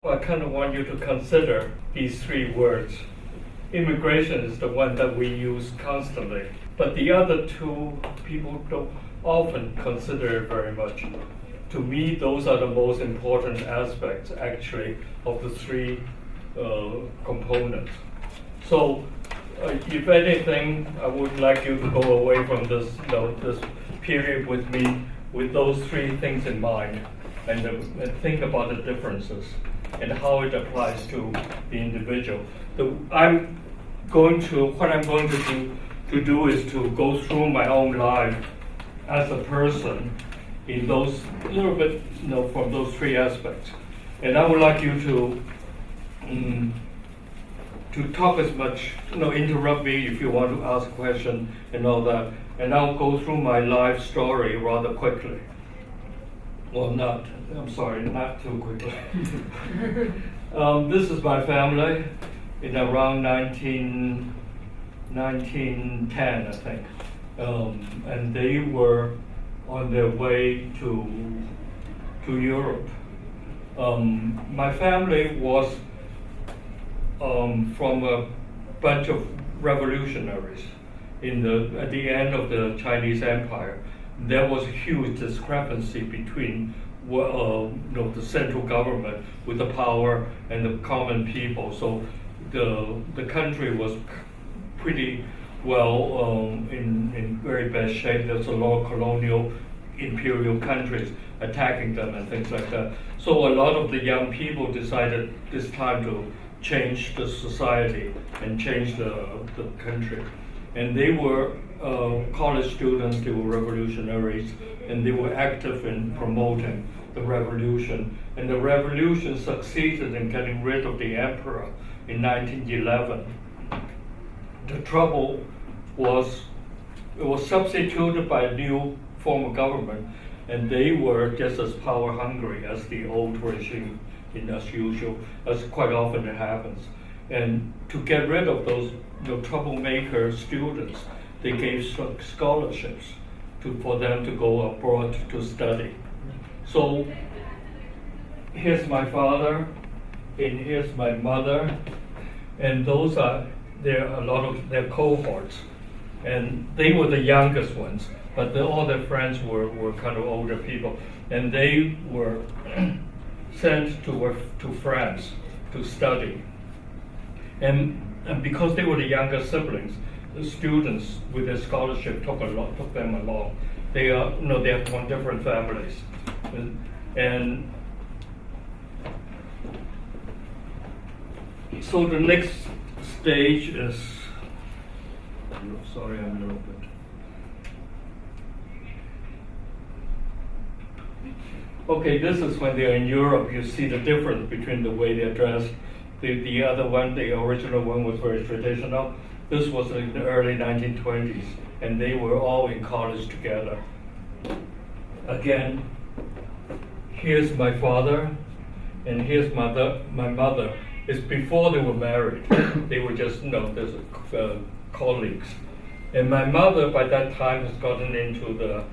I kind of want you to consider these three words. Immigration is the one that we use constantly, but the other two people don't often consider it very much. To me, those are the most important aspects, actually, of the three components. So, if anything, I would like you to go away from this, this period with me with those three things in mind, and think about the differences and how it applies to the individual. What I'm going to do is to go through my own life as a person in those little bit, from those three aspects. And I would like you to talk as much, interrupt me if you want to ask a question and all that. And I'll go through my life story rather quickly. Well, not too quickly. This is my family in around 1910, I think. And they were on their way to Europe. My family was from a bunch of revolutionaries at the end of the Chinese Empire. There was a huge discrepancy between the central government with the power and the common people. So the country was pretty well in very bad shape. There's a lot of colonial imperial countries attacking them and things like that. So a lot of the young people decided this time to change the society and change the country. And they were college students, they were revolutionaries, and they were active in promoting the revolution. And the revolution succeeded in getting rid of the emperor in 1911. The trouble was, it was substituted by a new form of government, and they were just as power hungry as the old regime, as usual, as quite often it happens. And to get rid of those troublemaker students, they gave scholarships for them to go abroad to study. So here's my father, and here's my mother, and those are a lot of their cohorts. And they were the youngest ones, but all their friends were kind of older people. And they were sent to France to study. And because they were the younger siblings, the students with their scholarship took them along. They are from different families, and so the next stage is. Sorry, I'm a little bit. Okay, this is when they're in Europe. You see the difference between the way they're dressed. The other one, the original one, was very traditional. This was in the early 1920s, and they were all in college together. Again, here's my father, and here's my mother. It's before they were married. They were just, colleagues. And my mother, by that time, has gotten into the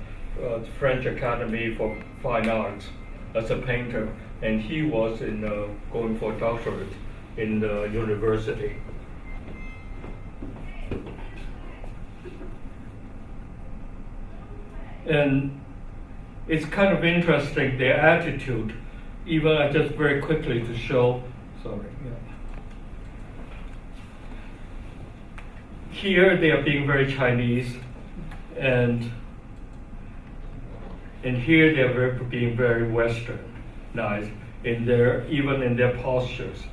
French Academy for Fine Arts as a painter, and he was going for a doctorate in the university. And it's kind of interesting, their attitude, even just very quickly to show, Here they are being very Chinese, and here they are being very Westernized even in their postures.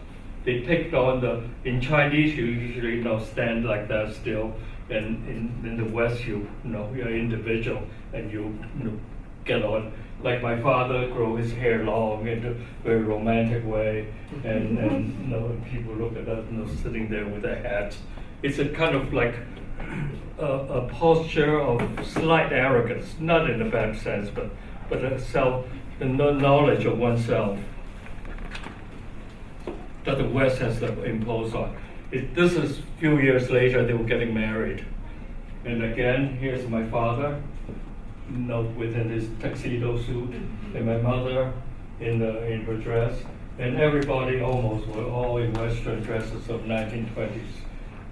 They picked on in Chinese you usually stand like that still, and in the West you're individual and you get on. Like my father grow his hair long in a very romantic way, and people look at us sitting there with a hat. It's a kind of like a posture of slight arrogance, not in a bad sense, but the knowledge of oneself that the West has imposed on. This is a few years later, they were getting married. And again, here's my father, within his tuxedo suit, and my mother in her dress. and everybody almost were all in Western dresses of 1920s,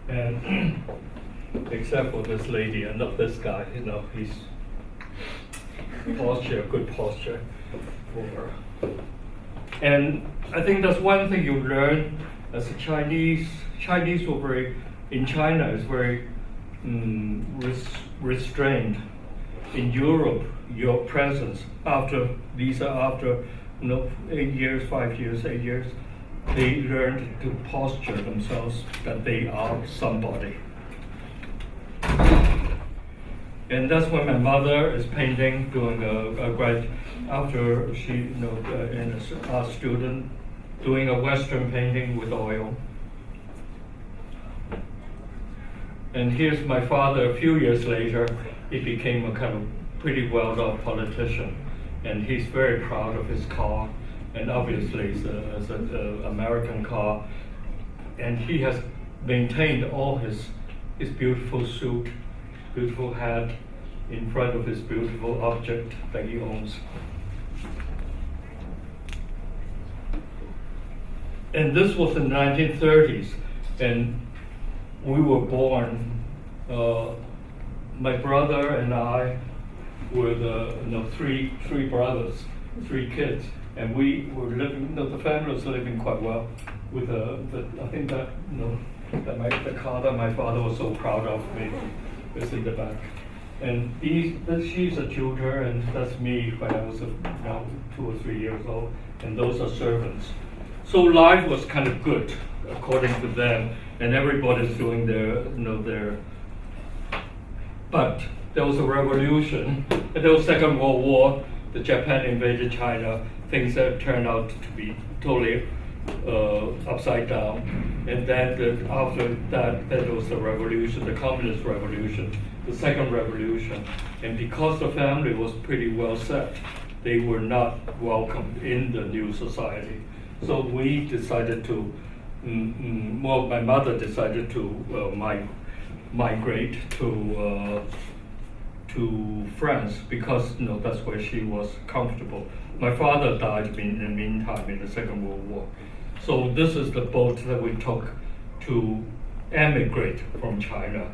and except for this lady and not this guy. He's good posture for her. And I think that's one thing you learn as a Chinese. Chinese were in China is very restrained. In Europe, your presence after 8 years, 5 years, 8 years, they learned to posture themselves that they are somebody. And that's when my mother is painting, doing a grad, after she, an art student, doing a Western painting with oil. And here's my father. A few years later, he became a kind of pretty well-off politician, and he's very proud of his car, and obviously it's an American car, and he has maintained all his beautiful suit, beautiful hat in front of his beautiful object that he owns. And this was in the 1930s, and we were born, my brother and I were the three brothers, 3 kids, and we were living, the family was living quite well with I think that, the car that my father was so proud of me is in the back. And she's a tutor, and that's me when I was 2 or 3 years old, and those are servants. So life was kind of good, according to them, and everybody's doing their. But there was a revolution, and there was Second World War. The Japan invaded China. Things that turned out to be totally upside down. And then after that, there was the revolution, the communist revolution, the second revolution. And because the family was pretty well set, they were not welcome in the new society. So we decided to, my mother decided to migrate to France because that's where she was comfortable. My father died in the meantime in the Second World War. So this is the boat that we took to emigrate from China.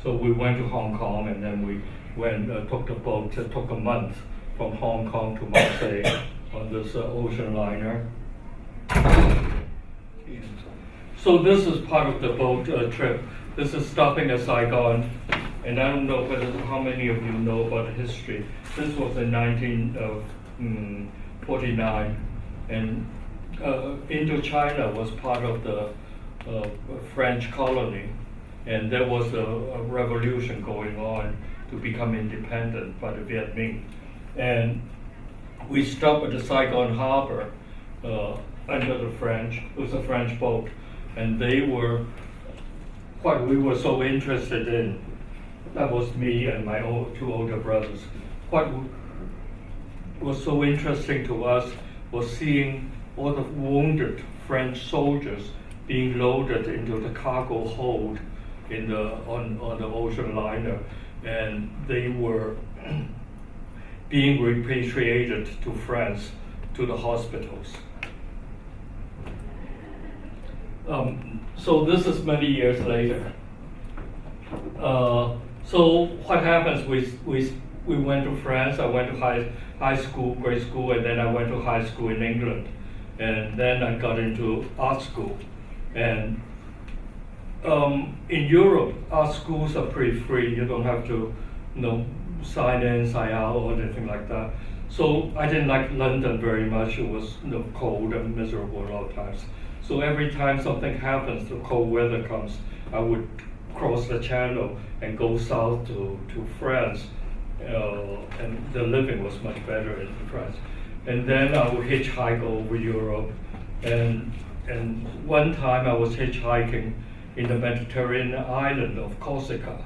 So we went to Hong Kong, and then we took the boat. It took a month from Hong Kong to Marseille on this ocean liner. So this is part of the boat trip. This is stopping at Saigon, and I don't know how many of you know about the history. This was in 1949, and Indochina was part of the French colony, and there was a revolution going on to become independent by the Viet Minh. And we stopped at the Saigon harbor under the French. It was a French boat, and they were what we were so interested in. That was me and my 2 older brothers. What was so interesting to us was seeing all the wounded French soldiers being loaded into the cargo hold on the ocean liner, and they were being repatriated to France, to the hospitals. So this is many years later. So what happens? We went to France. I went to high school, grade school, and then I went to high school in England, and then I got into art school. And in Europe, art schools are pretty free. You don't have to, sign in, sign out, or anything like that. So I didn't like London very much. It was cold and miserable a lot of times. So every time something happens, the cold weather comes, I would cross the channel and go south to France, and the living was much better in France. And then I would hitchhike over Europe, and one time I was hitchhiking in the Mediterranean island of Corsica,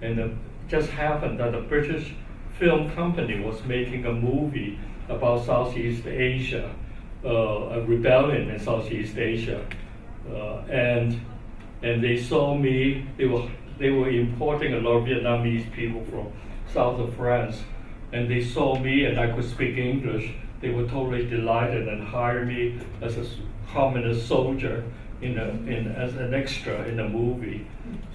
and it just happened that a British film company was making a movie about Southeast Asia, a rebellion in Southeast Asia, and they saw me. They were importing a lot of Vietnamese people from south of France, and they saw me, and I could speak English. they were totally delighted and hired me as a communist soldier as an extra in a movie.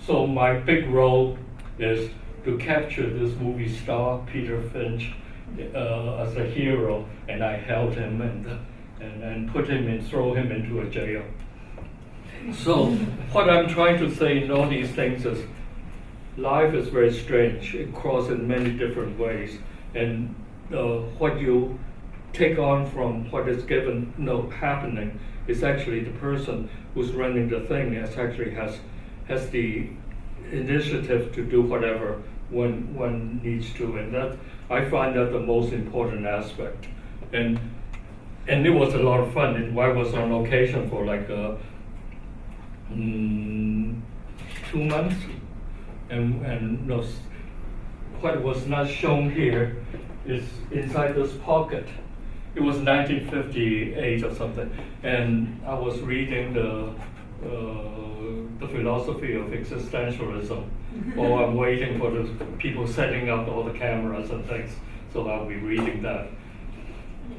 So my big role is to capture this movie star, Peter Finch, as a hero, and I held him and put him in, throw him into a jail. So what I'm trying to say in all these things is life is very strange. It crosses in many different ways, and what you take on from what is given happening is actually the person who's running the thing has the initiative to do whatever one needs to, and that I find that the most important aspect. And it was a lot of fun. I was on location for like 2 months, and what was not shown here is inside this pocket. It was 1958 or something, and I was reading the philosophy of existentialism while I'm waiting for the people setting up all the cameras and things, so I'll be reading that.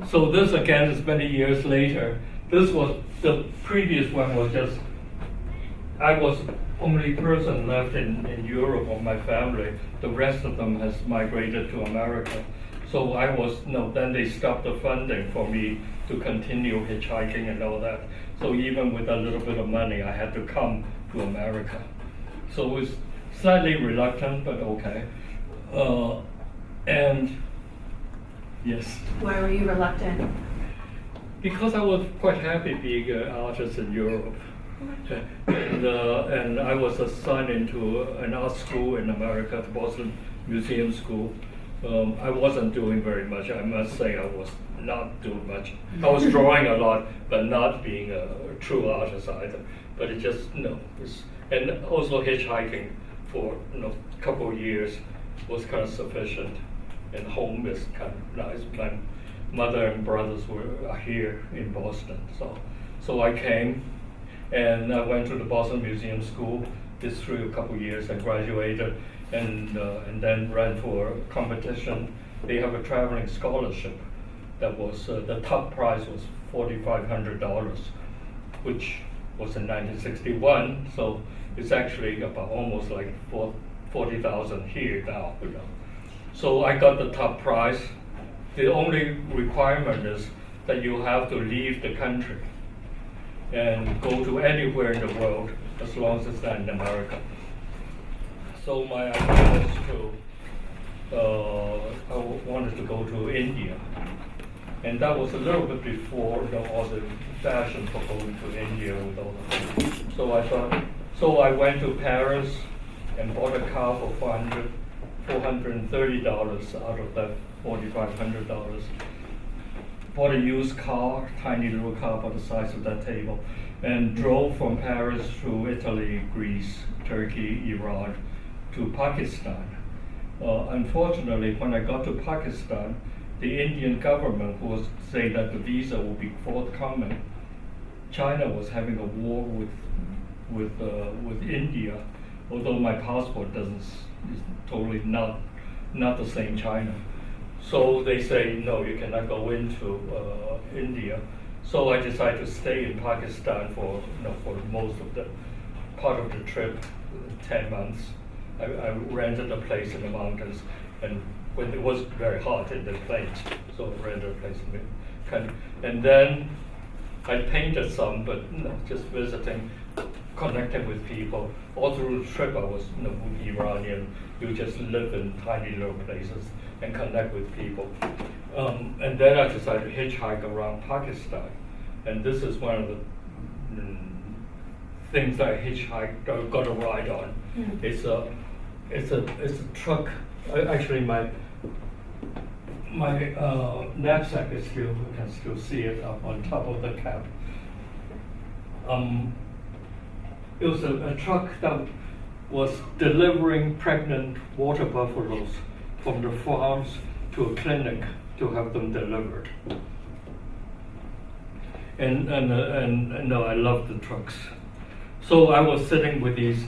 So this again is many years later. This was, the previous one was just, I was only person left in Europe of my family. The rest of them has migrated to America. So I was, then they stopped the funding for me to continue hitchhiking and all that. So even with a little bit of money, I had to come to America. So it was slightly reluctant, but okay. And yes. Why were you reluctant? Because I was quite happy being an artist in Europe. And I was assigned into an art school in America, the Boston Museum School. I wasn't doing very much. I must say I was not doing much. I was drawing a lot, but not being a true artist either. But it just, and also hitchhiking for a couple of years was kind of sufficient. And home is kind of nice. My mother and brothers are here in Boston. So I came, and I went to the Boston Museum School. Did through a couple of years and graduated, and then ran for a competition. They have a traveling scholarship that was, the top prize was $4,500, which was in 1961. So it's actually about almost like 40,000 here now. So I got the top prize. The only requirement is that you have to leave the country and go to anywhere in the world as long as it's not in America. So my idea was I wanted to go to India. And that was a little bit before all the fashion for going to India with all that. So I went to Paris and bought a car for $430 out of that $4,500. Bought a used car, tiny little car about the size of that table, and drove from Paris through Italy, Greece, Turkey, Iran, to Pakistan. Unfortunately, when I got to Pakistan, the Indian government was saying that the visa would be forthcoming. China was having a war with India, although my passport is totally not the same China. So they say, no, you cannot go into India. So I decided to stay in Pakistan for most of the part of the trip, 10 months. I rented a place in the mountains, and when it was very hot in the plains, so I rented a place and then I painted some, but just visiting, connecting with people. All through the trip I was Iranian. You just live in tiny little places and connect with people. And then I decided to hitchhike around Pakistan. And this is one of the things that I hitchhiked, got a ride on. It's a truck. Actually, my knapsack is still, you can still see it up on top of the cab. It was a truck that was delivering pregnant water buffaloes from the farms to a clinic to have them delivered. And I love the trucks. So I was sitting with these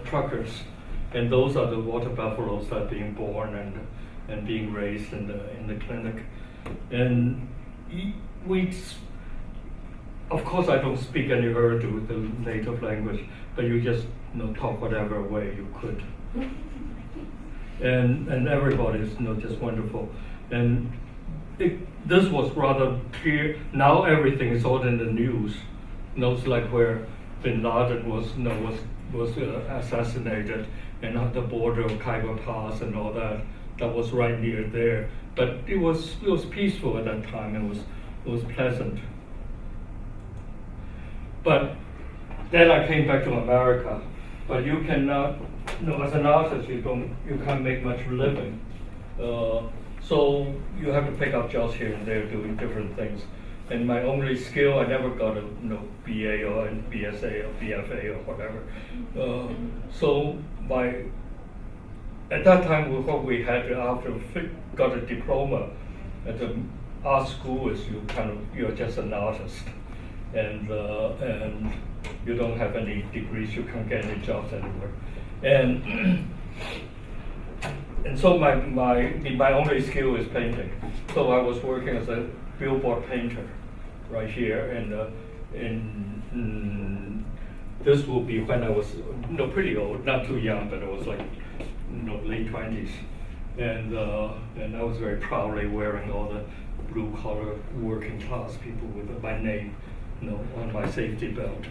truckers, and those are the water buffaloes that are being born and being raised in the clinic. And we, of course, I don't speak any Urdu, the native language, but you just talk whatever way you could. And everybody is just wonderful. And this was rather clear. Now everything is all in the news. It's like where Bin Laden was assassinated, and at the border of Khyber Pass and all that. That was right near there. But it was peaceful at that time. It was pleasant. But then I came back to America. But you cannot, as an artist, you can't make much living. So you have to pick up jobs here and there doing different things. And my only skill, I never got a BA or a BSA or BFA or whatever. So at that time, what we had after got a diploma at the art school is you're just an artist, and you don't have any degrees, you can't get any jobs anywhere, and so my only skill is painting. So I was working as a billboard painter right here, and this will be when I was pretty old, not too young, but I was like late 20s, and I was very proudly wearing all the blue collar working class people with my name on my safety belt.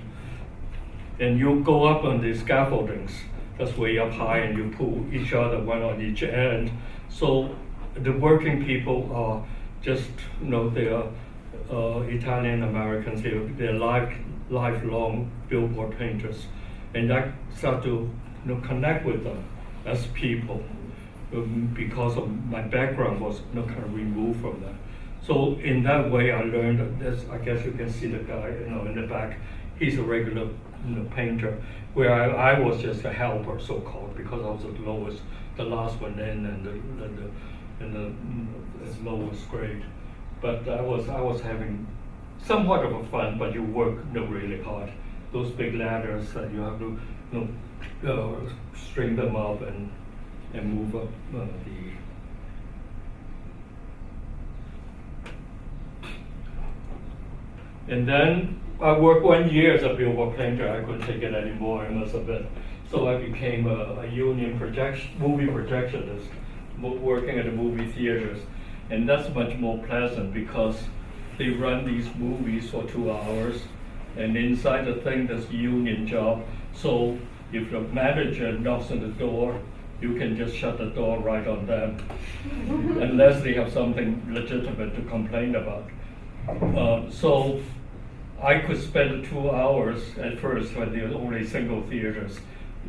And you go up on the scaffoldings, that's way up high, and you pull each other one on each end. So the working people are just they are Italian Americans. They're lifelong billboard painters, and I start to connect with them as people because of my background was kind of removed from that. So in that way, I learned this. I guess you can see the guy in the back. He's a regular painter, where I was just a helper, so-called, because I was the last one in, and the lowest grade. But I was having somewhat of a fun, but you work really hard. Those big ladders that you have to string them up and move up And then I worked 1 year as a billboard painter. I couldn't take it anymore, I must admit. So I became a union movie projectionist, working at the movie theaters. And that's much more pleasant because they run these movies for 2 hours, and inside the thing there's a union job. So if the manager knocks on the door, you can just shut the door right on them, unless they have something legitimate to complain about. So I could spend 2 hours at first when there were only single theaters.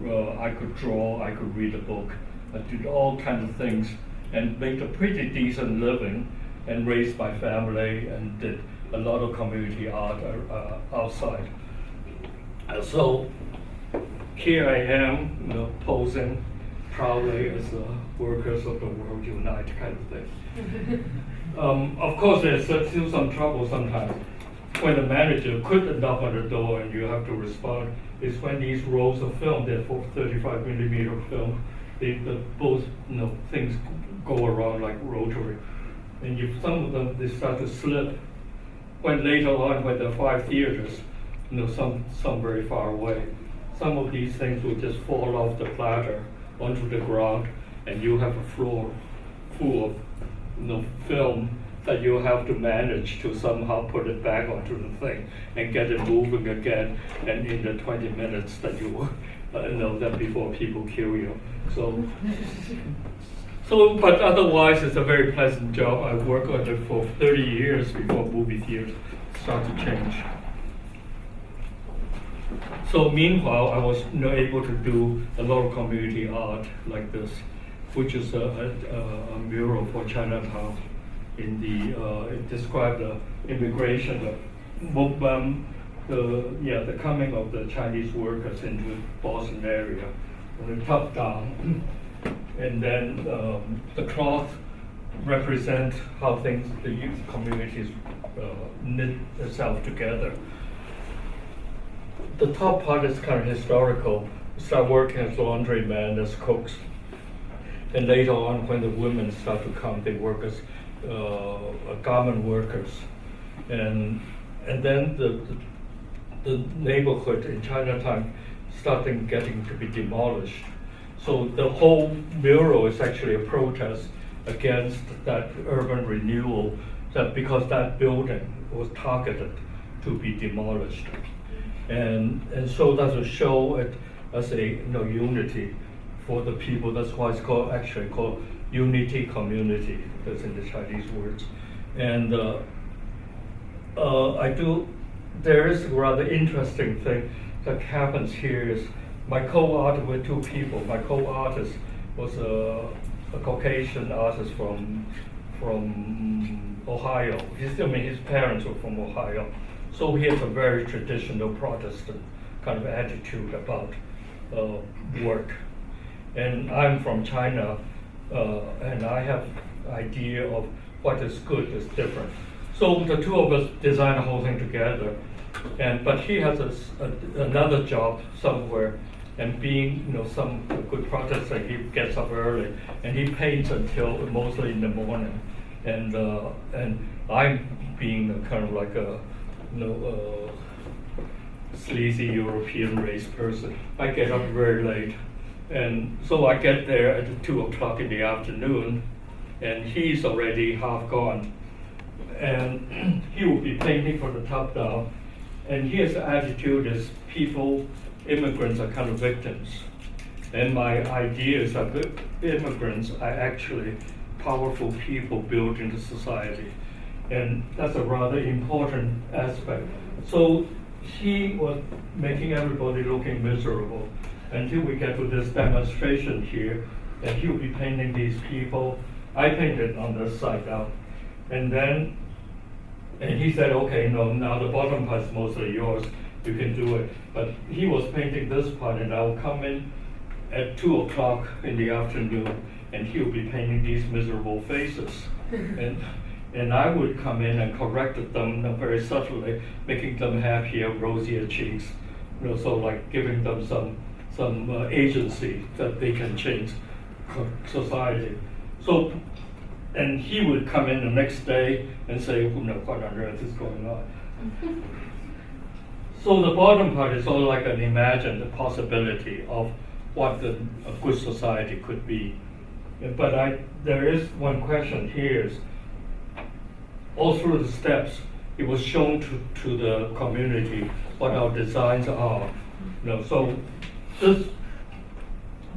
I could draw, I could read a book, I did all kinds of things and made a pretty decent living and raised my family and did a lot of community art outside. So here I am, posing proudly as workers of the world unite kind of thing. Of course, there's still some trouble sometimes. When the manager could knock on the door and you have to respond, is when these rolls of film, they're for 35 millimeter film, both things go around like rotary. And if some of them, they start to slip, when later on, when there are 5 theaters, some very far away, some of these things will just fall off the platter onto the ground, and you have a floor full of film that you have to manage to somehow put it back onto the thing and get it moving again, and in the 20 minutes that you that before people kill you. So, but otherwise, it's a very pleasant job. I worked on it for 30 years before movie theaters start to change. So meanwhile, I was able to do a lot of community art like this, which is a mural for Chinatown. It described the immigration, the coming of the Chinese workers into Boston area, from the top down. And then the cloth represents how the youth communities knit itself together. The top part is kind of historical. We start working as laundrymen, as cooks. And later on, when the women start to come, they work as garment workers, and then the neighborhood in Chinatown starting getting to be demolished. So the whole mural is actually a protest against that urban renewal, that because that building was targeted to be demolished. And so that's to show it as a unity for the people. That's why it's actually called unity community. That's in the Chinese words. And there is a rather interesting thing that happens here is my co-artist with two people. My co-artist was a Caucasian artist from Ohio. His parents were from Ohio. So he has a very traditional Protestant kind of attitude about work. And I'm from China, and I have idea of what is good is different. So the two of us designed the whole thing together. But he has another job somewhere, and being some good Protestant, he gets up early and he paints until mostly in the morning. And I'm being kind of like a sleazy European race person. I get up very late, and so I get there at 2:00 in the afternoon, and he's already half gone, and he will be painting from the top down. And his attitude is immigrants are kind of victims, and my idea is that immigrants are actually powerful people building the society. And that's a rather important aspect. So he was making everybody looking miserable until we get to this demonstration here, and he'll be painting these people. I painted on this side down. And he said, okay, now the bottom part is mostly yours, you can do it. But he was painting this part, and I'll come in at 2:00 in the afternoon, and he'll be painting these miserable faces. And I would come in and corrected them very subtly, making them happier, rosier cheeks, so like giving them some agency that they can change society. So, and he would come in the next day and say, what on earth is going on? So the bottom part is all like an imagined possibility of what a good society could be. But there is one question here is, all through the steps, it was shown to the community what our designs are. So this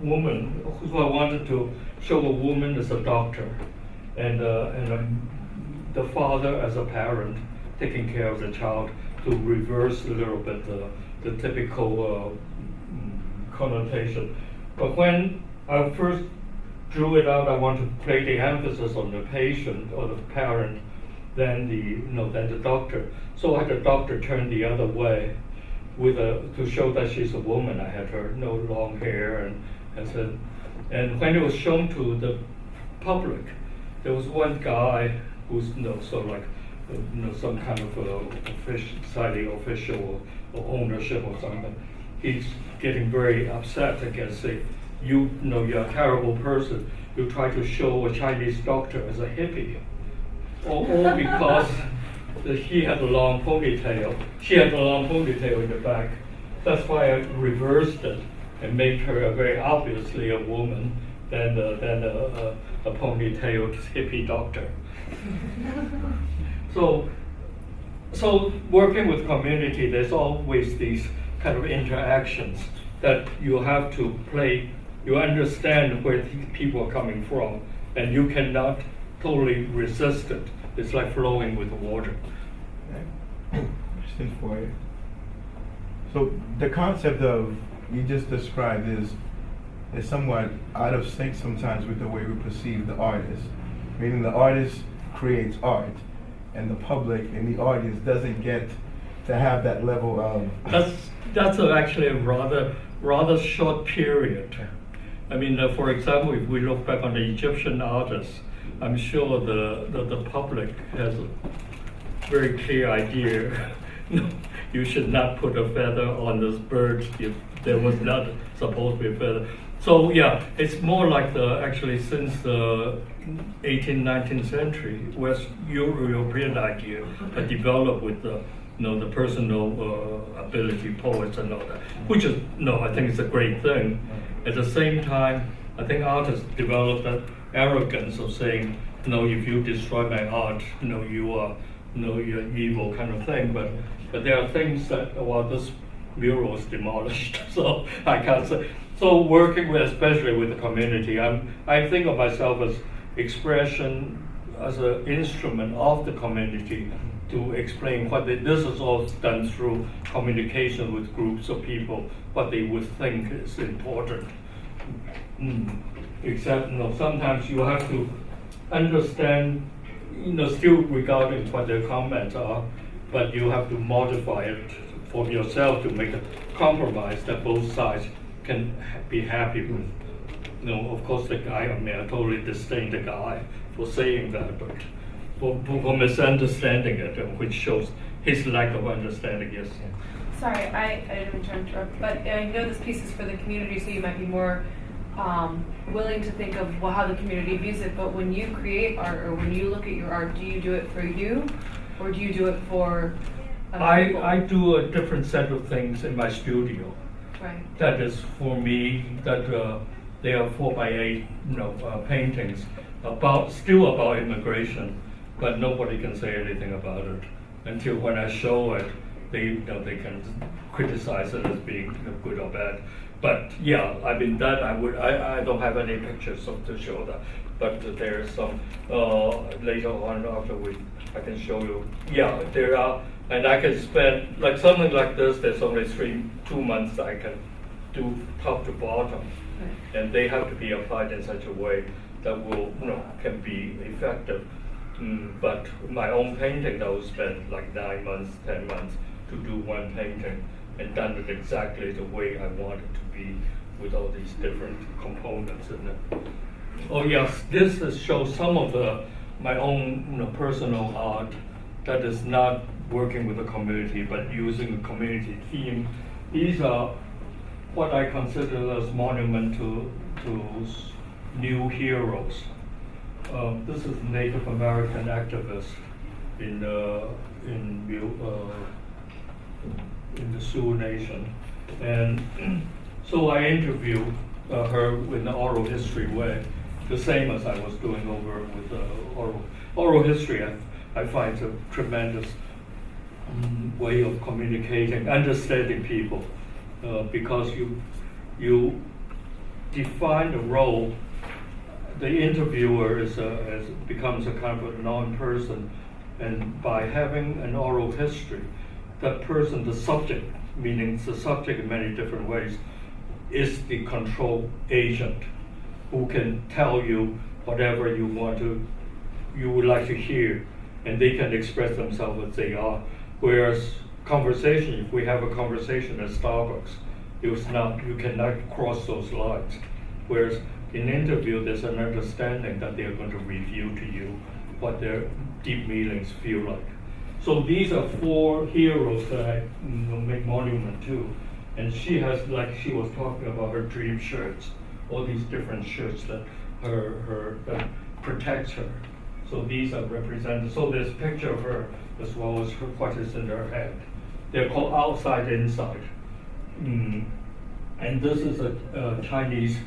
woman, who I wanted to show a woman as a doctor, and the father as a parent taking care of the child, to reverse a little bit the typical connotation. But when I first drew it out, I wanted to place the emphasis on the patient or the parent than the doctor. So I had the doctor turn the other way to show that she's a woman. I had her long hair and when it was shown to the public, there was one guy who's sort of like some kind of official or ownership or something. He's getting very upset against it. You're a terrible person. You try to show a Chinese doctor as a hippie. All because he had a long ponytail. She had a long ponytail in the back. That's why I reversed it and made her very obviously a woman than a ponytailed hippie doctor. So working with community, there's always these kind of interactions that you have to play. You understand where people are coming from, and you cannot totally resist it. It's like flowing with water. Question for you. So the concept of you just described is somewhat out of sync sometimes with the way we perceive the artist. Meaning the artist creates art, and the public and the audience doesn't get to have that level of. That's actually a rather short period. I mean, for example, if we look back on the Egyptian artists, I'm sure the public has a very clear idea. You should not put a feather on this bird. There was not supposed to be further. So yeah, it's more like actually since the 18th, 19th century, West European idea that developed with the personal ability poets and all that, which is, I think it's a great thing. At the same time, I think artists developed that arrogance of saying, if you destroy my art, you are, you're evil kind of thing. But there are things that, this mural is demolished, so I can't say. So working with, especially with the community, I think of myself as expression, as an instrument of the community to explain this is all done through communication with groups of people, what they would think is important. Except, sometimes you have to understand, still regarding what their comments are, but you have to modify it for yourself to make a compromise that both sides can be happy with. Of course, the guy, I totally disdain the guy for saying that, but for misunderstanding it, which shows his lack of understanding, yes. Sorry, I didn't mean to interrupt, but I know this piece is for the community, so you might be more willing to think of how the community views it, but when you create art or when you look at your art, do you do it for you or do you do it for people? I do a different set of things in my studio. Right. That is for me, that they are 4x8 paintings still about immigration, but nobody can say anything about it until when I show it, they can criticize it as being good or bad. But yeah, that I don't have any pictures to show that, but there's some later on after I can show you. Yeah, there are, and I can spend like something like this. There's only 2 months I can do top to bottom, and they have to be applied in such a way that will can be effective. But my own painting, I will spend like 9 months, 10 months to do one painting, and done it exactly the way I want it to be, with all these different components in it. Oh yes, this shows some of my own personal art that is not working with the community, but using a community theme. These are what I consider as monument to new heroes. This is Native American activist in the Sioux Nation, and so I interviewed her in the oral history way, the same as I was doing over with oral history. I find a tremendous way of communicating, understanding people, because you define the role. The interviewer becomes a kind of a non-person, and by having an oral history, that person, the subject, meaning the subject in many different ways, is the control agent who can tell you whatever you would like to hear, and they can express themselves as they are. Whereas conversation, if we have a conversation at Starbucks, you cannot cross those lines. Whereas in interview, there's an understanding that they're going to review to you what their deep meanings feel like. So these are 4 heroes that I make monument to. And she has, like she was talking about, her dream shirts, all these different shirts that that protects her. So these are represented. So there's a picture of her as well as what is in her head. They're called outside, inside. And this is a Chinese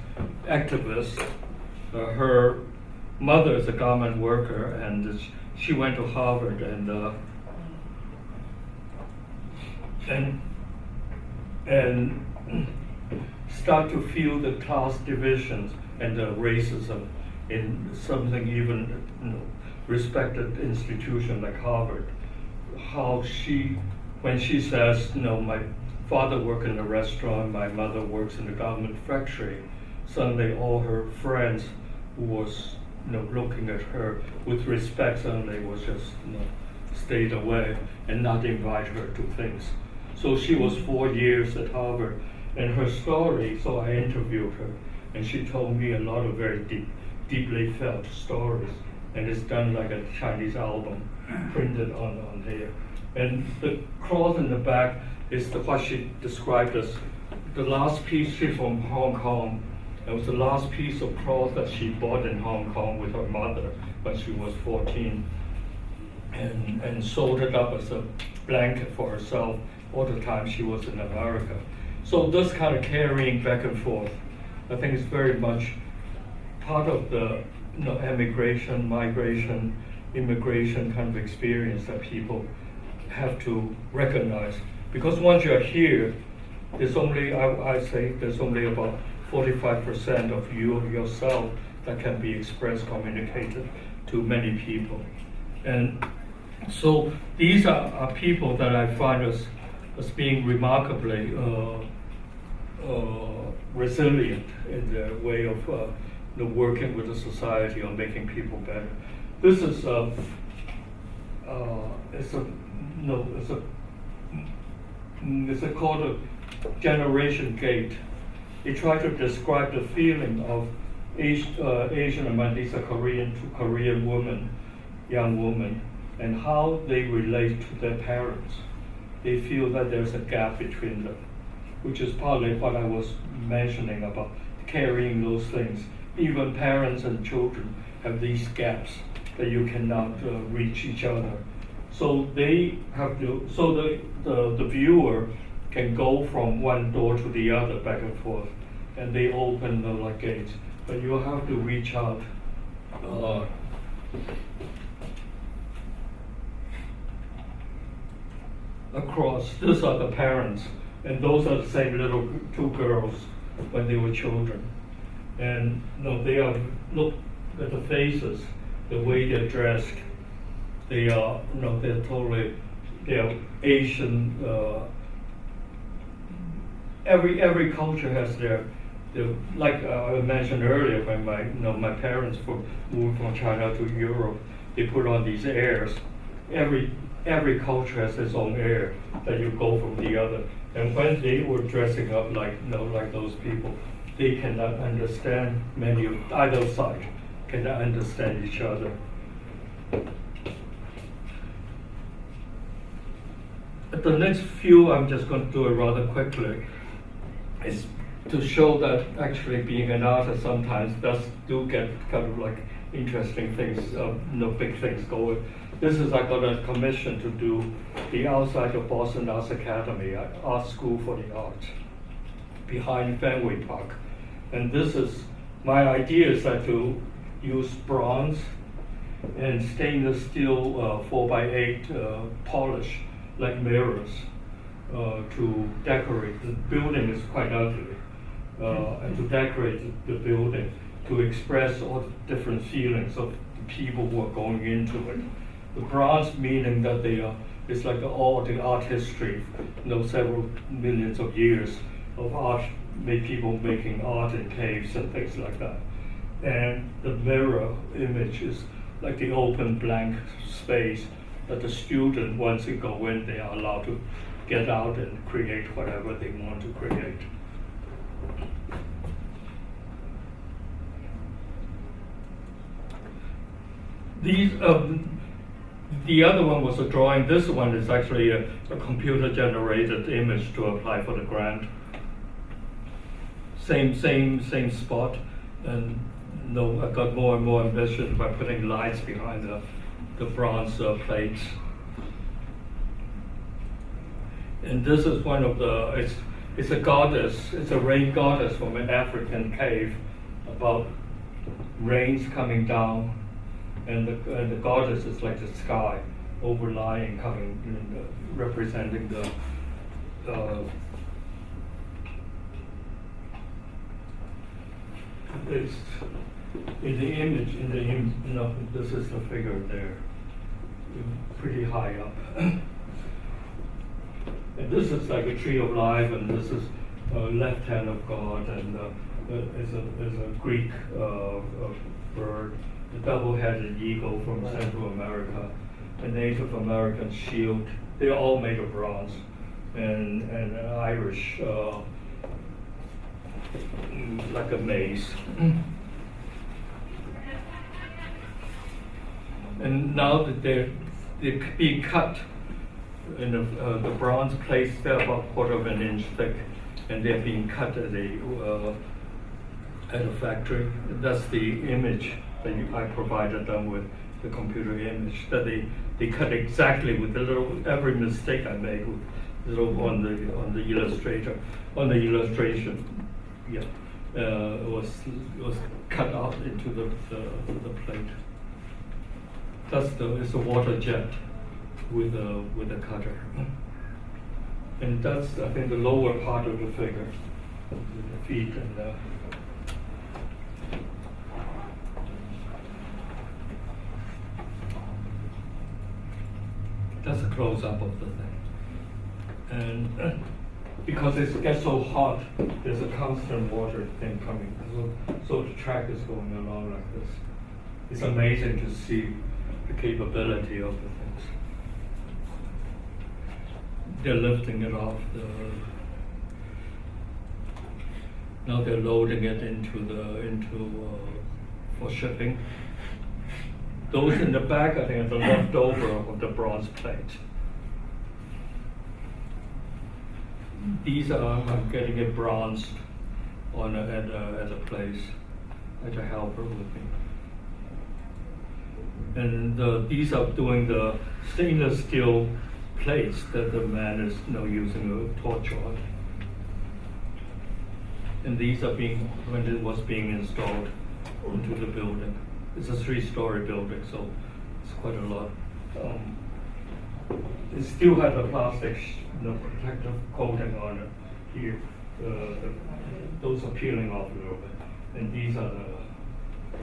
activist. Her mother is a garment worker, and she went to Harvard and start to feel the class divisions and the racism in something even respected institution like Harvard. How when she says, my father worked in a restaurant, my mother works in the garment factory, suddenly all her friends who was looking at her with respect suddenly was just stayed away and not invite her to things. So she was 4 years at Harvard, and her story, so I interviewed her, and she told me a lot of very deeply felt stories, and it's done like a Chinese album printed on here. And the cross in the back is what she described as the last piece, she's from Hong Kong. It was the last piece of cloth that she bought in Hong Kong with her mother when she was 14, and sewed it up as a blanket for herself all the time she was in America. So this kind of carrying back and forth, I think is very much part of the emigration, migration, immigration kind of experience that people have to recognize. Because once you're here, there's only, I say, there's only about 45% of you yourself that can be expressed, communicated to many people. And so these are people that I find as being remarkably resilient in their way of working with the society or making people better. This is it's called a generation gate. They try to describe the feeling of Asian American, these are Korean women, young women, and how they relate to their parents. They feel that there's a gap between them, which is partly what I was mentioning about carrying those things. Even parents and children have these gaps that you cannot reach each other. So they have to, so the viewer can go from one door to the other back and forth, and they open the gates. But you have to reach out across. These are the parents, and those are the same little two girls when they were children. And they are, look at the faces, the way they're dressed. They are, they're totally, they are Asian. Every culture has their like I mentioned earlier, when my parents moved from China to Europe, they put on these airs. Every culture has its own air that you go from the other. And when they were dressing up like those people, they cannot understand, many of either side cannot understand each other. The next few, I'm just going to do it rather quickly, is to show that actually being an artist sometimes do get kind of like interesting things, big things going. This is, I got a commission to do the outside of Boston Arts Academy, Art School for the Arts, behind Fenway Park. And this is, my idea is that to use bronze and stainless steel 4x8 polish, like mirrors, to decorate. The building is quite ugly, and to decorate the building, to express all the different feelings of the people who are going into it. The bronze meaning that they are, it's like all the art history, several millions of years of art, people making art in caves and things like that. And the mirror image is like the open blank space that the student, once they go in, they are allowed to get out and create whatever they want to create. These, the other one was a drawing. This one is actually a computer-generated image to apply for the grant. Same spot, and I got more and more ambitious by putting lights behind the bronze plates. And this is one of the, it's a goddess, it's a rain goddess from an African cave, about rains coming down, and the goddess is like the sky, overlying, representing the it's in the image, this is the figure there, pretty high up. And this is like a tree of life, and this is left hand of God, and is a Greek bird, the double-headed eagle from Central America, a Native American shield. They're all made of bronze, and an Irish like a mace. And now that they're being cut, and the bronze plates, they're about 1/4 of an inch thick, and they're being cut at a factory. That's the image that I provided them with, the computer image, that they cut exactly with the every mistake I made with on the illustration. Yeah, it was cut out into the plate. It's a water jet with a cutter, and that's, I think, the lower part of the figure, the feet and that's a close-up of the thing. And because it gets so hot, there's a constant water thing coming. So the track is going along like this. It's amazing to see the capability of the things. They're lifting it off. Now they're loading it into for shipping. Those in the back, I think, are the leftover of the bronze plate. These I'm getting it bronzed at a place, at a helper with me. And these are doing the stainless steel plates that the man is using a torch on. And these are when it was being installed into the building. It's a 3-story building, so it's quite a lot. It still has a plastic, protective coating on it here. Those are peeling off a little bit, and these are the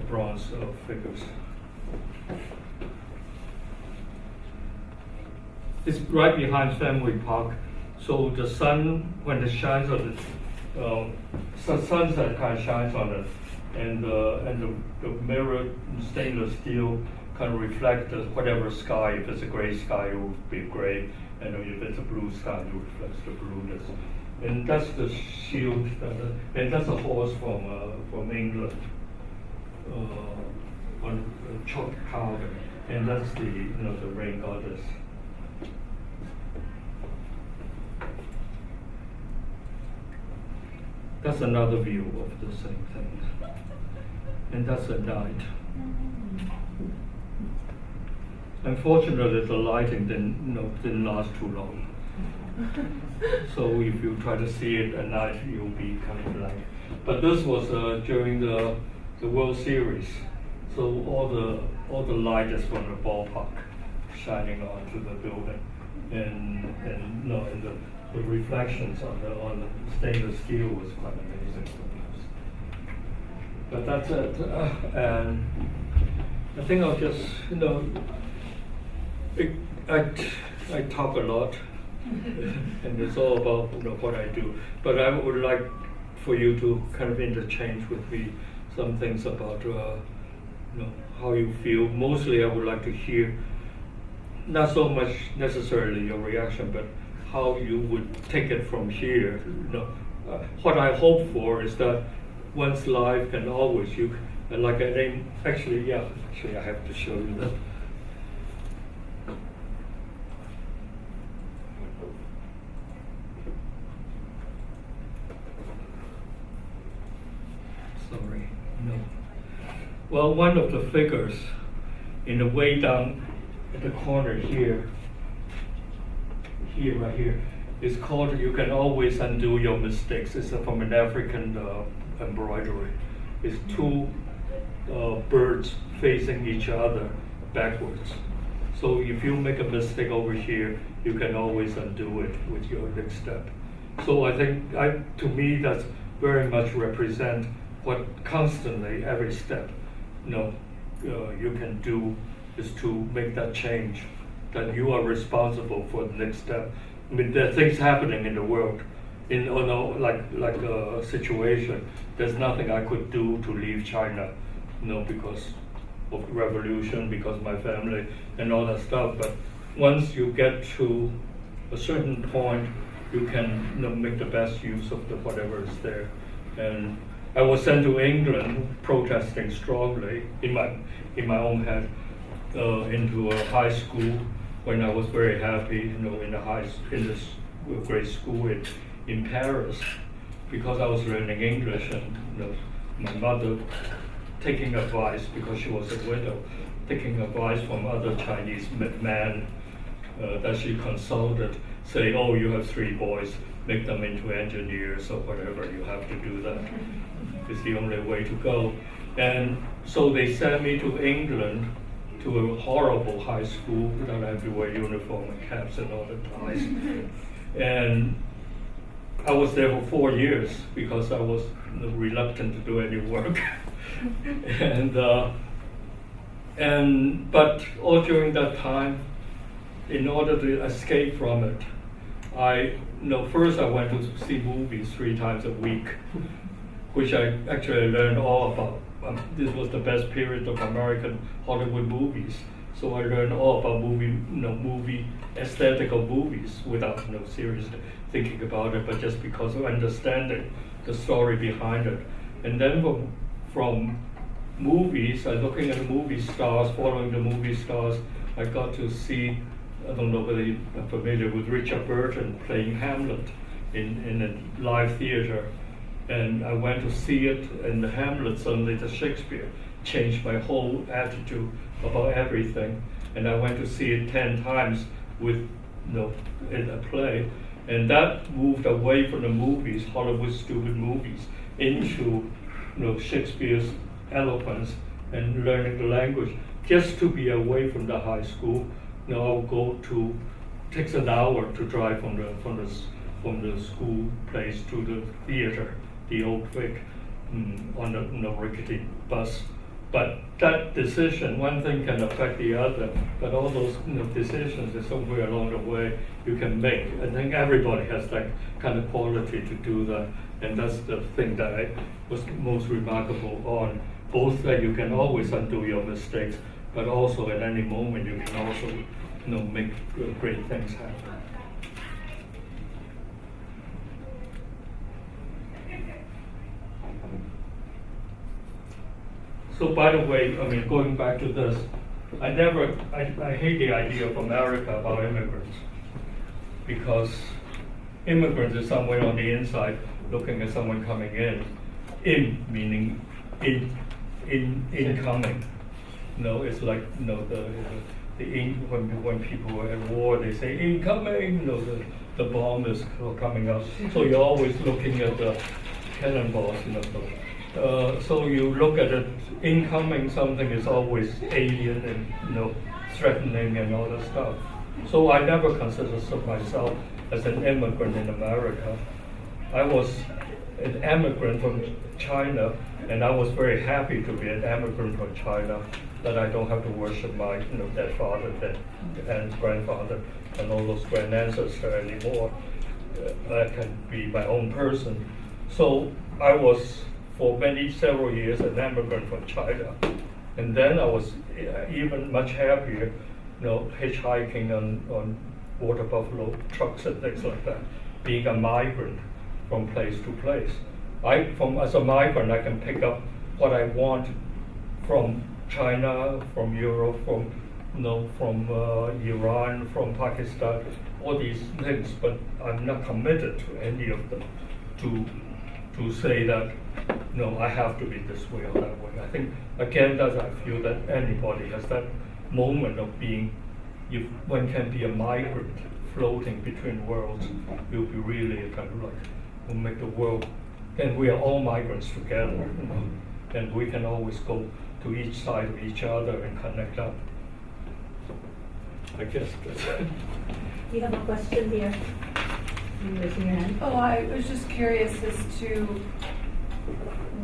bronze figures. It's right behind Fenway Park, so the sun, when it shines on it, sunset kind of shines on it, and the mirror stainless steel kind of reflects whatever sky. If it's a gray sky, it will be gray, and if it's a blue sky, it reflects the blueness. And that's the shield, and that's a horse from England, on chalk carving, and that's the the rain goddess. That's another view of the same thing, and that's at night. Unfortunately, the lighting didn't last too long. So if you try to see it at night, you'll be kind of blank. But this was during the World Series, so all the light is from the ballpark shining onto the building, and the reflections on the stainless steel was quite amazing. But that's it, and I think I'll just I talk a lot, and it's all about what I do. But I would like for you to kind of interchange with me some things about how you feel. Mostly, I would like to hear not so much necessarily your reaction, but how you would take it from here. What I hope for is that one's life can always actually I have to show you that. Sorry, no. Well, one of the figures in the way down at the corner here, right here, is called "You Can Always Undo Your Mistakes." It's from an African embroidery. It's two birds facing each other backwards. So if you make a mistake over here, you can always undo it with your next step. So I think, to me, that's very much represent what constantly, every step, you can do is to make that change, that you are responsible for the next step. I mean, there are things happening in the world, like a situation. There's nothing I could do to leave China, because of revolution, because my family and all that stuff. But once you get to a certain point, you can make the best use of whatever is there. And I was sent to England protesting strongly in my own head into a high school when I was very happy, in this great school in Paris. because I was learning English, and my mother taking advice, because she was a widow, taking advice from other Chinese men that she consulted, say, oh, you have 3 boys, make them into engineers or whatever, you have to do that. It's the only way to go. And so they sent me to England, to a horrible high school that I had to wear uniform and caps and all the ties. And I was there for 4 years because I was reluctant to do any work. But all during that time, in order to escape from it, first I went to see movies 3 times a week, which I actually learned all about. This was the best period of American Hollywood movies, so I learned all about movie aesthetical movies without seriously thinking about it, but just because of understanding the story behind it. And then from movies, looking at the movie stars, following the movie stars, I got to see, I don't know whether you're familiar with Richard Burton playing Hamlet in a live theater. And I went to see it, and the Hamlet, suddenly the Shakespeare changed my whole attitude about everything. And I went to see it 10 times in a play. And that moved away from the movies, Hollywood stupid movies, into Shakespeare's eloquence and learning the language, just to be away from the high school. I'll go to, takes an hour to drive from the school place to the theater, the Old Vic, on the rickety bus. But that decision, one thing can affect the other, but all those decisions is somewhere along the way you can make. I think everybody has that kind of quality to do that, and that's the thing that I was most remarkable on, both that you can always undo your mistakes, but also at any moment you can also make great things happen. So by the way, going back to this, I hate the idea of America about immigrants, because immigrants is somewhere on the inside looking at someone coming in meaning incoming. It's like when people are at war, they say incoming. The bomb is coming up. So you're always looking at the cannonballs. So you look at it, incoming something is always alien and threatening and all that stuff. So I never considered myself as an immigrant in America. I was an immigrant from China, and I was very happy to be an immigrant from China, that I don't have to worship my dead father, and grandfather, and all those grand ancestors anymore. I can be my own person. So I was, for several years, an immigrant from China. And then I was even much happier, hitchhiking on water buffalo trucks and things like that, being a migrant from place to place. As a migrant, I can pick up what I want from China, from Europe, from Iran, from Pakistan, all these things, but I'm not committed to any of them to say that I have to be this way or that way. I think again that I feel that anybody has that moment of being, one can be a migrant floating between worlds. Will be really kind of like, will make the world, and we are all migrants together, and we can always go to each side of each other and connect up. I guess that's it. You have a question here. You raising your hand. Oh, I was just curious as to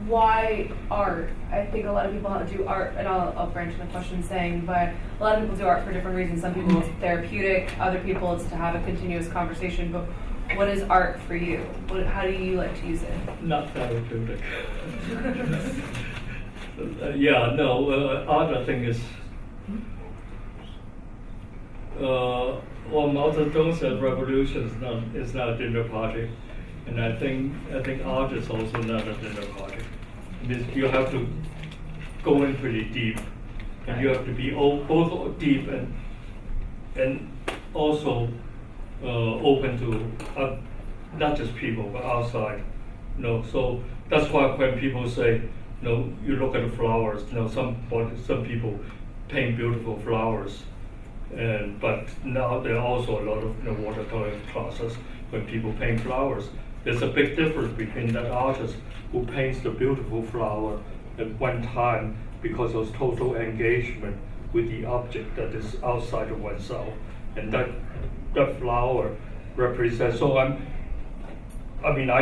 why art. I think a lot of people do art, and I'll branch the question saying, but a lot of people do art for different reasons. Some people it's therapeutic, other people it's to have a continuous conversation. But what is art for you? How do you like to use it? Not therapeutic. Art I think is, Mao Zedong said revolution is not a dinner party, and I think art is also not a dinner party. You have to go in pretty deep, and you have to be both deep and also open to not just people but outside So that's why when people say, you look at the flowers, some people paint beautiful flowers, but now there are also a lot of watercolor classes when people paint flowers. There's a big difference between that artist who paints the beautiful flower at one time because of total engagement with the object that is outside of oneself, and that flower represents. So I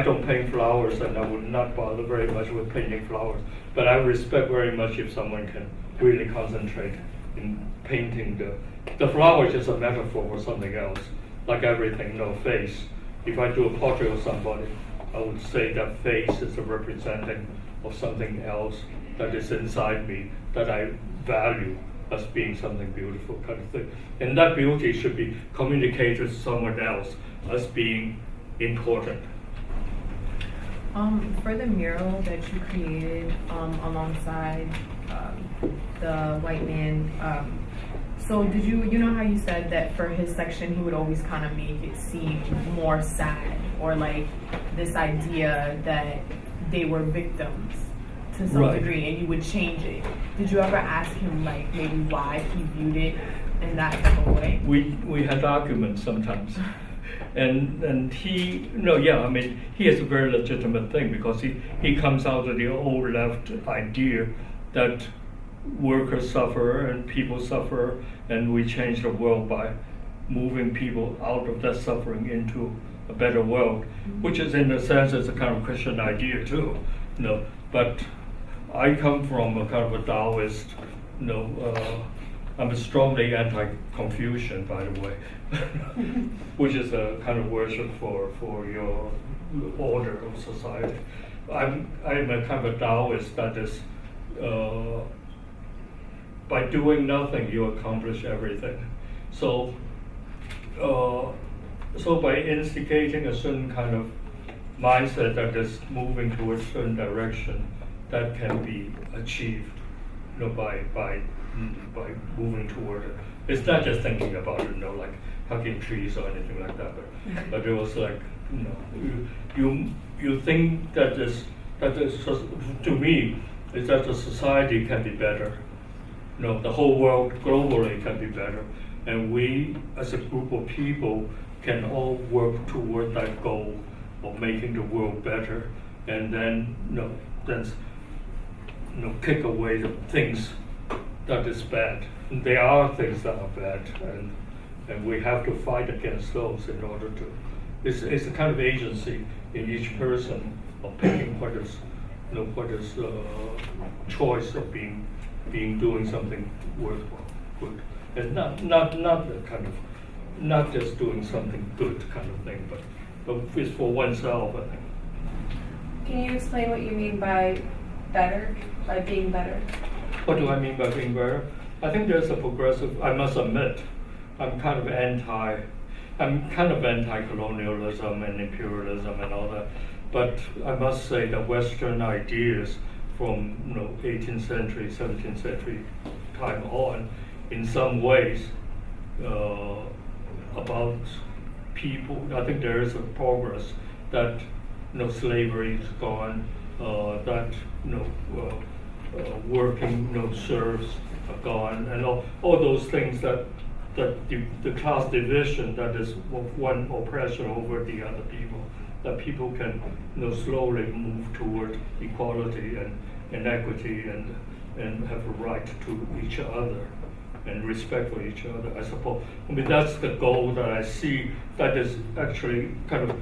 don't paint flowers, and I would not bother very much with painting flowers. But I respect very much if someone can really concentrate in painting the flower is just a metaphor for something else, like everything. Face. If I do a portrait of somebody, I would say that face is a representing of something else that is inside me that I value as being something beautiful, kind of thing. And that beauty should be communicated to someone else as being important. For the mural that you created alongside the white man, so did you know how you said that for his section he would always kind of make it seem more sad, or like this idea that they were victims to some Right. degree, and you would change it. Did you ever ask him like maybe why he viewed it in that type of way? We had arguments sometimes. And he has a very legitimate thing, because he comes out of the old left idea that workers suffer and people suffer, and we change the world by moving people out of that suffering into a better world, which is in a sense is a kind of Christian idea too. But I come from a kind of a Taoist, I'm strongly anti-Confucian, by the way, which is a kind of worship for your order of society. I'm a kind of a Taoist that is, by doing nothing you accomplish everything. So by instigating a certain kind of mindset that is moving towards a certain direction, that can be achieved, by moving toward it. It's not just thinking about it, like hugging trees or anything like that, but it was like, you think that to me, is that the society can be better. The whole world globally can be better, and we as a group of people can all work toward that goal of making the world better, and then kick away the things that is bad. And there are things that are bad, and we have to fight against those in order to. It's a kind of agency in each person of picking what is choice of doing something worthwhile, good, and not the kind of not just doing something good kind of thing, but it's for oneself, I think. Can you explain what you mean by better, by being better? What do I mean by being better? I think there's a progressive. I must admit, I'm kind of anti-colonialism and imperialism and all that. But I must say that Western ideas from 18th century, 17th century time on, in some ways, about people. I think there is a progress that slavery is gone, that working serfs are gone, and all those things that the class division that is one oppression over the other people, that people can slowly move toward equality and equity and have a right to each other and respect for each other, I suppose. I mean, that's the goal that I see that is actually kind of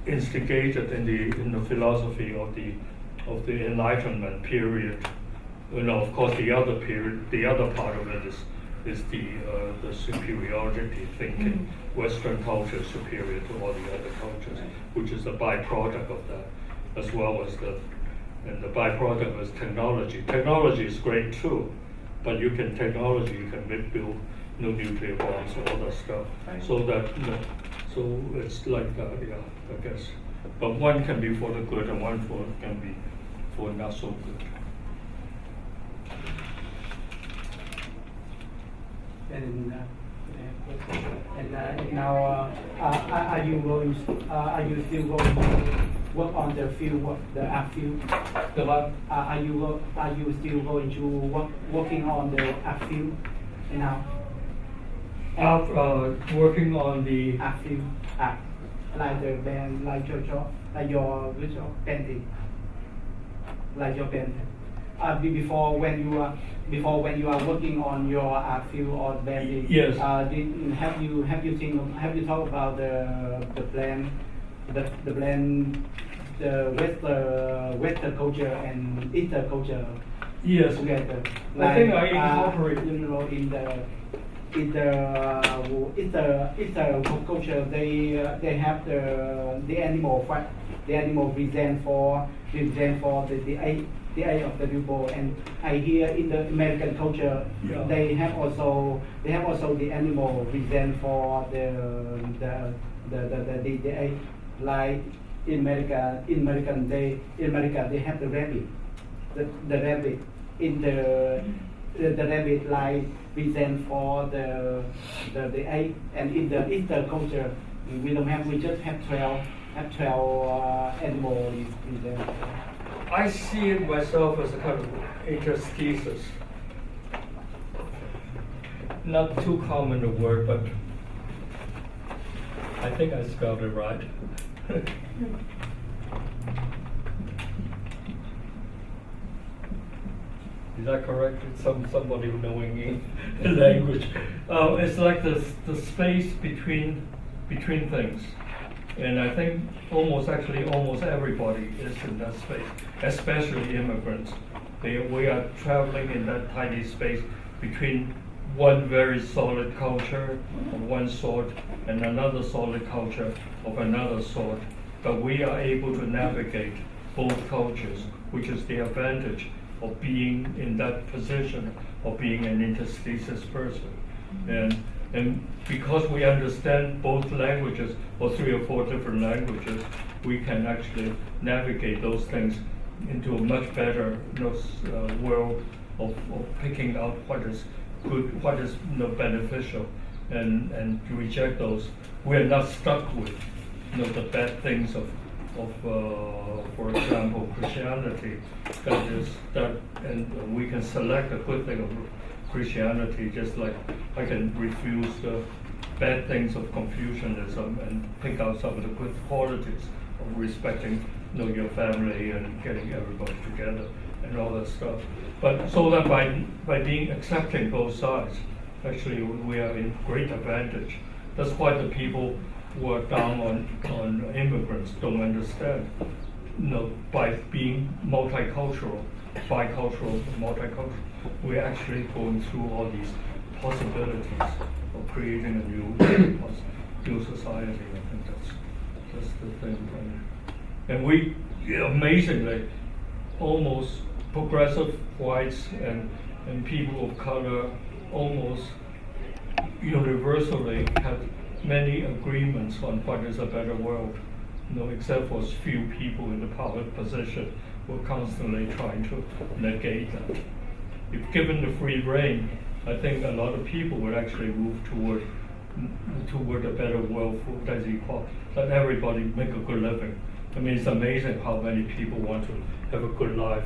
instigated in the philosophy of the Enlightenment period. Of course, the other part of it is the superiority thinking. Western culture is superior to all the other cultures, which is a byproduct of that, as well as the byproduct is technology. Technology is great too, but you can build nuclear bombs and all that stuff. Right. So it's like that, yeah, I guess. But one can be for the good, and one can be for not so good. And now, are you still going work on the field work, the art field? The what? Are you still going to working on the art field now? Working on the Art field, art, like the band, like your visual painting, like your painting. Before when you are working on your art field or painting. Yes. Have you thought about the plan, the Western culture and Eastern culture yes. together? I think I incorporate in the culture they have the animal fight, the animal present for the eye of the people, and I hear in the American culture they have also the animal present for the eye, like in America they have the rabbit, the rabbit in the rabbit like present for the egg, and in the Eastern culture we don't have, we just have 12 animals in there. I see it myself as a kind of interstices. Not too common a word, but I think I spelled it right. Is that correct? Somebody knowing language. It's like the space between things. And I think almost everybody is in that space, especially immigrants. We are traveling in that tiny space between one very solid culture of one sort and another solid culture of another sort. But we are able to navigate both cultures, which is the advantage of being in that position of being an interstices person. And because we understand both languages, or 3 or 4 different languages, we can actually navigate those things into a much better world of picking out what is good, what is beneficial, and to reject those. We're not stuck with the bad things of for example, Christianity. And we can select a good thing of Christianity, just like I can refuse the bad things of Confucianism and pick out some of the good qualities of respecting your family and getting everybody together and all that stuff. But so that by being accepting both sides, actually we are in great advantage. That's why the people who are down on immigrants don't understand. By being multicultural, bicultural, multicultural, we're actually going through all these possibilities of creating a new society. I think that's the thing. And we amazingly, almost progressive whites and people of color almost universally have many agreements on what is a better world. Except for few people in the power position who are constantly trying to negate that. If given the free rein, I think a lot of people would actually move toward a better world that's equal, let everybody make a good living. I mean, it's amazing how many people want to have a good life.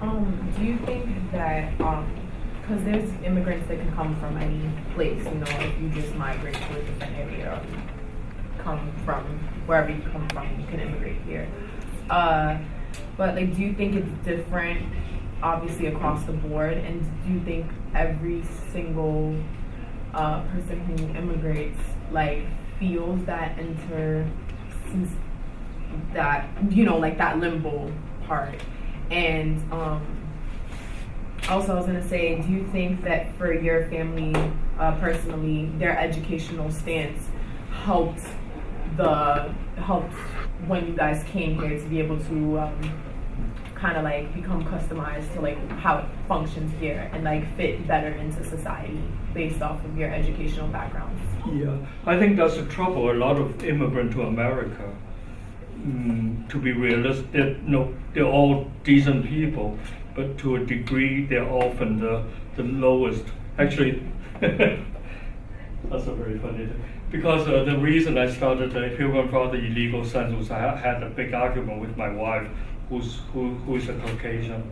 Do you think that, because there's immigrants that can come from any place, if you just migrate to a different area, come from wherever you come from, you can immigrate here. But do you think it's different, obviously across the board? And do you think every single person who immigrates feels that that limbo part? And also, I was gonna say, do you think that for your family personally, their educational stance helped when you guys came here to be able to kind of become customized to how it functions here and fit better into society based off of your educational backgrounds? Yeah, I think that's the trouble. A lot of immigrants to America, to be realistic, they're all decent people, but to a degree they're often the lowest. Actually, That's a very funny thing. Because the reason I started the Pilgrim Father illegal census, I had a big argument with my wife, who is a Caucasian.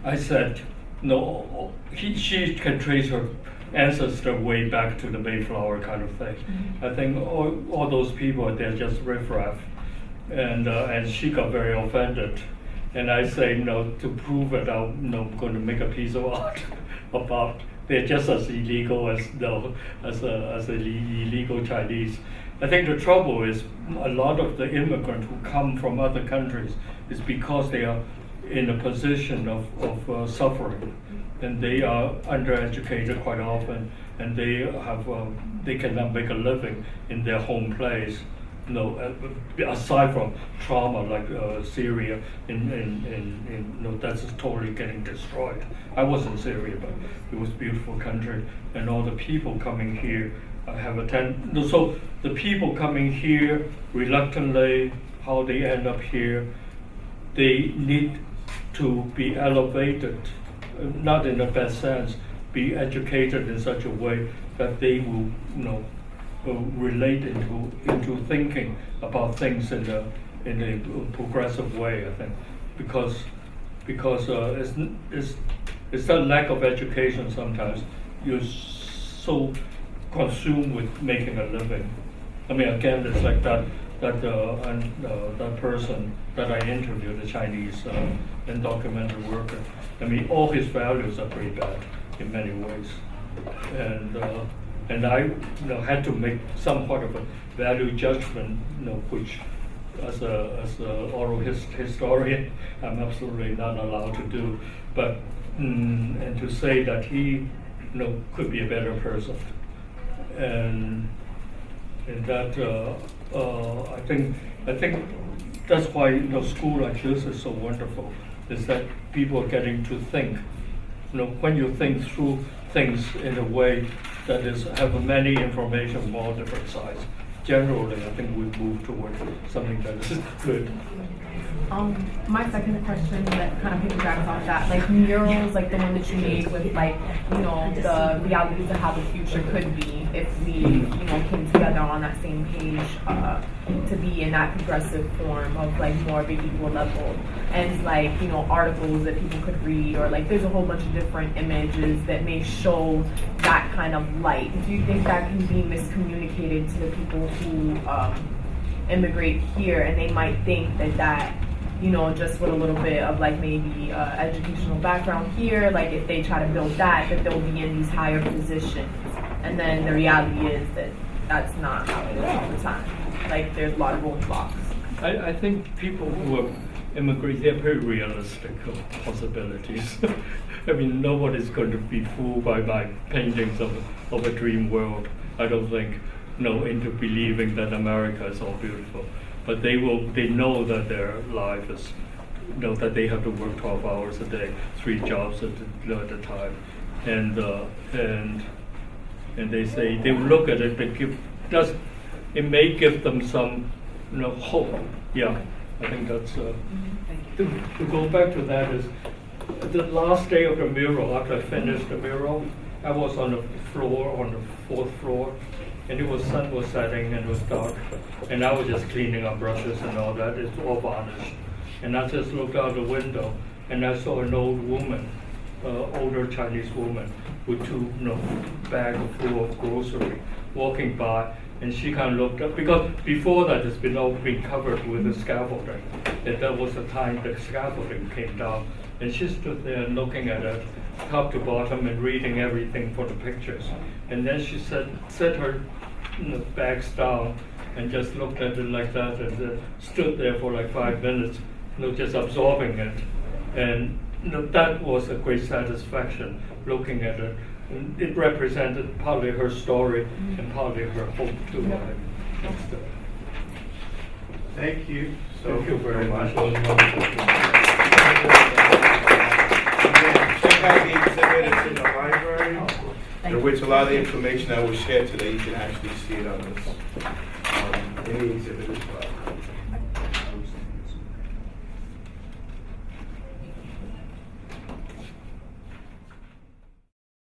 I said, no, she can trace her ancestor way back to the Mayflower kind of thing. Mm-hmm. I think all those people, they're just riffraff. And she got very offended. And I say, no, to prove it, I'm going to make a piece of art about they're just as illegal as illegal Chinese. I think the trouble is a lot of the immigrants who come from other countries is because they are in a position of suffering, and they are undereducated quite often, and they cannot make a living in their home place. Aside from trauma like Syria, that's totally getting destroyed. I was in Syria, but it was a beautiful country, and all the people coming here so the people coming here reluctantly, how they end up here, they need to be elevated, not in the best sense, be educated in such a way that they will, relate into thinking about things in a progressive way. I think because it's that lack of education sometimes. You're so consumed with making a living. I mean, again, it's like that person that I interviewed, the Chinese undocumented worker. I mean, all his values are pretty bad in many ways, and I had to make some part of a value judgment, which as a oral historian I'm absolutely not allowed to do, but and to say that he could be a better person, and that I think that's why school like this is so wonderful, is that people are getting to think. When you think through things in a way that have many information from all different sides, generally I think we move towards something that is good. My second question that kind of piggybacks off that, like murals, like the one that you made with the realities of how the future could be if we, came together on that same page to be in that progressive form of more of an equal level, and articles that people could read, or there's a whole bunch of different images that may show that kind of light. Do you think that can be miscommunicated to the people who immigrate here, and they might think that just with a little bit of maybe educational background here, if they try to build that they'll be in these higher positions, and then the reality is that that's not how it is all the time. There's a lot of roadblocks. I think people who immigrate, they're very realistic of possibilities. I mean, nobody's going to be fooled by my paintings of a dream world. I don't think, into believing that America is all beautiful. But they know that their life is, that they have to work 12 hours a day, 3 jobs at a time, and they say they look at it, it may give them some, hope. Yeah, I think that's. To go back to that is the last day of the mural. After I finished the mural, I was on the 4th floor. And sun was setting and it was dark, and I was just cleaning up brushes and all that. It's all varnished, and I just looked out the window and I saw an old woman, older Chinese woman, with 2 bags full of grocery walking by, and she kind of looked up because before that it's been all been covered with the scaffolding, and that was the time the scaffolding came down, and she stood there looking at it top to bottom and reading everything for the pictures. And then she set her bags down and just looked at it like that, and stood there for 5 minutes, just absorbing it. And that was a great satisfaction looking at it. And it represented partly her story and partly her hope too. Thank you. Thank you very much. Check out the exhibit. It's in the library, in which a lot of the information that was shared today, you can actually see it on this in the exhibit as well.